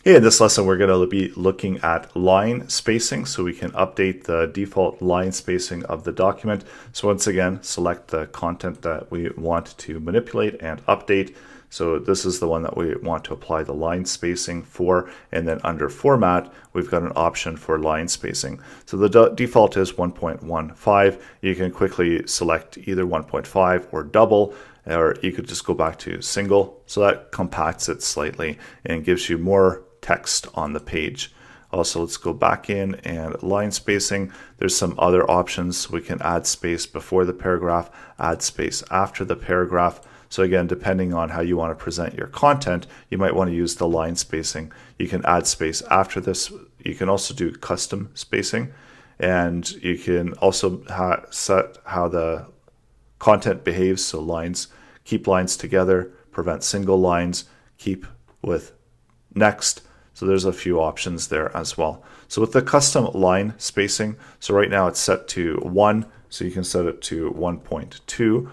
In this lesson, we're going to be looking at line spacing, so we can update the default line spacing of the document. So once again, select the content that we want to manipulate and update. So this is the one that we want to apply the line spacing for, and then under format, we've got an option for line spacing. So the default is 1.15. You can quickly select either 1.5 or double, or you could just go back to single. So that compacts it slightly and gives you more text on the page. Also, let's go back in and line spacing. There's some other options. We can add space before the paragraph, add space after the paragraph. So again, depending on how you want to present your content, you might want to use the line spacing. You can add space after this. You can also do custom spacing, and you can also set how the content behaves. So lines, keep lines together, prevent single lines, keep with next. So there's a few options there as well. So with the custom line spacing, so right now it's set to 1, so you can set it to 1.2.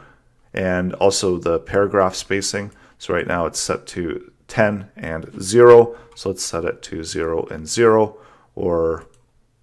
And also the paragraph spacing, so right now it's set to 10 and 0. So let's set it to 0 and 0, or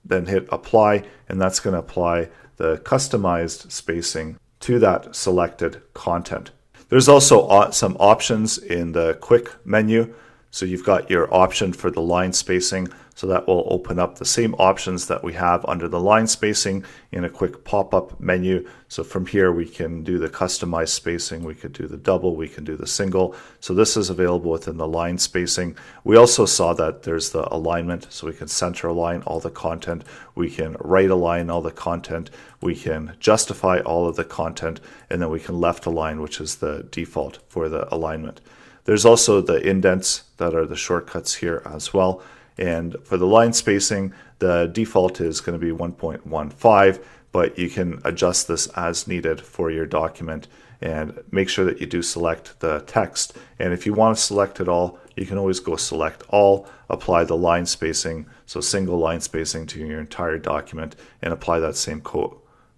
then hit apply, and that's going to apply the customized spacing to that selected content. There's also some options in the quick menu. So you've got your option for the line spacing, so that will open up the same options that we have under the line spacing in a quick pop-up menu. So from here we can do the customized spacing, we could do the double, we can do the single. So this is available within the line spacing. We also saw that there's the alignment, so we can center align all the content, we can right align all the content, we can justify all of the content, and then we can left align, which is the default for the alignment. There's also the indents that are the shortcuts here as well. And for the line spacing, the default is going to be 1.15, but you can adjust this as needed for your document, and make sure that you do select the text. And if you want to select it all, you can always go select all, apply the line spacing, so single line spacing to your entire document, and apply that same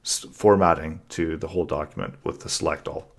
formatting to the whole document with the select all.